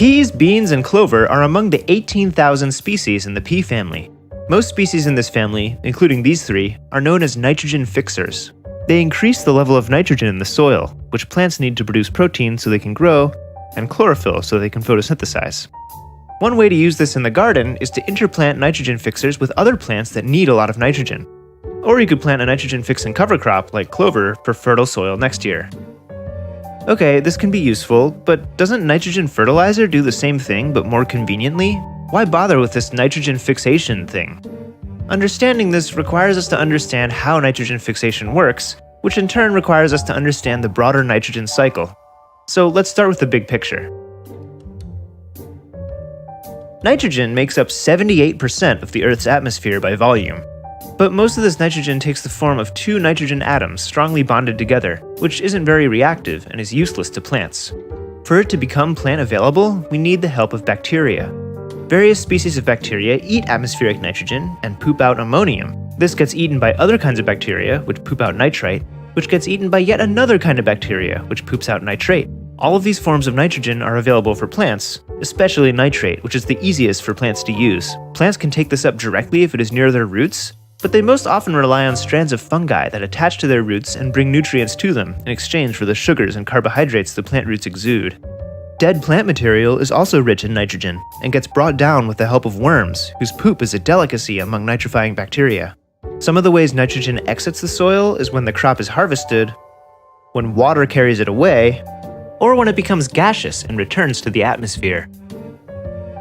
Peas, beans, and clover are among the 18,000 species in the pea family. Most species in this family, including these three, are known as nitrogen fixers. They increase the level of nitrogen in the soil, which plants need to produce protein so they can grow, and chlorophyll so they can photosynthesize. One way to use this in the garden is to interplant nitrogen fixers with other plants that need a lot of nitrogen. Or you could plant a nitrogen-fixing cover crop like clover for fertile soil next year. Okay, this can be useful, but doesn't nitrogen fertilizer do the same thing but more conveniently? Why bother with this nitrogen fixation thing? Understanding this requires us to understand how nitrogen fixation works, which in turn requires us to understand the broader nitrogen cycle. So let's start with the big picture. Nitrogen makes up 78% of the Earth's atmosphere by volume. But most of this nitrogen takes the form of two nitrogen atoms strongly bonded together, which isn't very reactive and is useless to plants. For it to become plant available, we need the help of bacteria. Various species of bacteria eat atmospheric nitrogen and poop out ammonium. This gets eaten by other kinds of bacteria, which poop out nitrite, which gets eaten by yet another kind of bacteria, which poops out nitrate. All of these forms of nitrogen are available for plants, especially nitrate, which is the easiest for plants to use. Plants can take this up directly if it is near their roots, but they most often rely on strands of fungi that attach to their roots and bring nutrients to them in exchange for the sugars and carbohydrates the plant roots exude. Dead plant material is also rich in nitrogen and gets brought down with the help of worms, whose poop is a delicacy among nitrifying bacteria. Some of the ways nitrogen exits the soil is when the crop is harvested, when water carries it away, or when it becomes gaseous and returns to the atmosphere.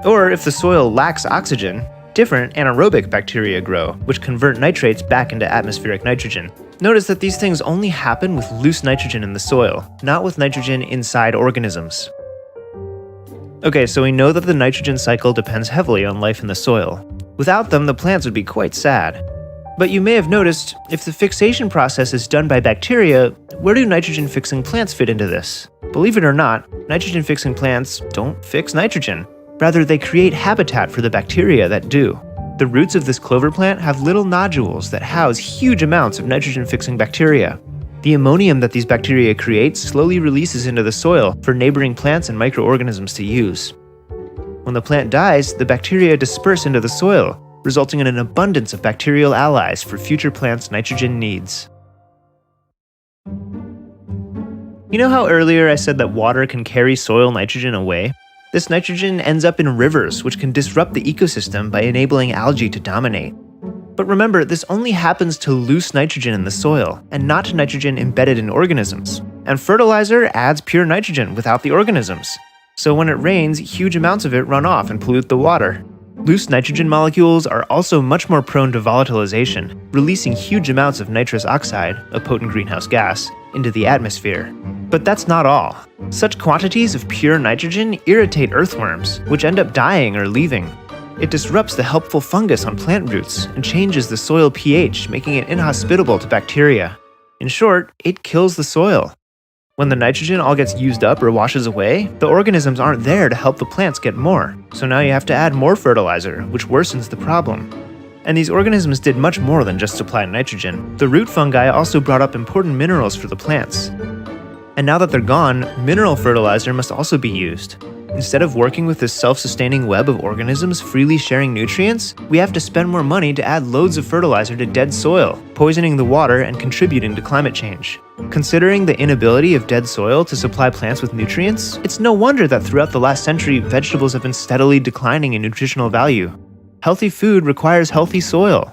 Or if the soil lacks oxygen, different anaerobic bacteria grow, which convert nitrates back into atmospheric nitrogen. Notice that these things only happen with loose nitrogen in the soil, not with nitrogen inside organisms. Okay, so we know that the nitrogen cycle depends heavily on life in the soil. Without them, the plants would be quite sad. But you may have noticed, if the fixation process is done by bacteria, where do nitrogen-fixing plants fit into this? Believe it or not, nitrogen-fixing plants don't fix nitrogen. Rather, they create habitat for the bacteria that do. The roots of this clover plant have little nodules that house huge amounts of nitrogen-fixing bacteria. The ammonium that these bacteria create slowly releases into the soil for neighboring plants and microorganisms to use. When the plant dies, the bacteria disperse into the soil, resulting in an abundance of bacterial allies for future plants' nitrogen needs. You know how earlier I said that water can carry soil nitrogen away? This nitrogen ends up in rivers, which can disrupt the ecosystem by enabling algae to dominate. But remember, this only happens to loose nitrogen in the soil, and not to nitrogen embedded in organisms. And fertilizer adds pure nitrogen without the organisms. So when it rains, huge amounts of it run off and pollute the water. Loose nitrogen molecules are also much more prone to volatilization, releasing huge amounts of nitrous oxide, a potent greenhouse gas, into the atmosphere. But that's not all. Such quantities of pure nitrogen irritate earthworms, which end up dying or leaving. It disrupts the helpful fungus on plant roots and changes the soil pH, making it inhospitable to bacteria. In short, it kills the soil. When the nitrogen all gets used up or washes away, the organisms aren't there to help the plants get more, so now you have to add more fertilizer, which worsens the problem. And these organisms did much more than just supply nitrogen. The root fungi also brought up important minerals for the plants. And now that they're gone, mineral fertilizer must also be used. Instead of working with this self-sustaining web of organisms freely sharing nutrients, we have to spend more money to add loads of fertilizer to dead soil, poisoning the water and contributing to climate change. Considering the inability of dead soil to supply plants with nutrients, it's no wonder that throughout the last century, vegetables have been steadily declining in nutritional value. Healthy food requires healthy soil.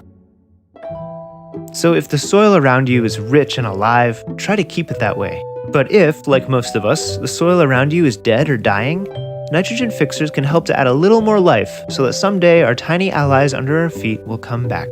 So if the soil around you is rich and alive, try to keep it that way. But if, like most of us, the soil around you is dead or dying, nitrogen fixers can help to add a little more life so that someday our tiny allies under our feet will come back.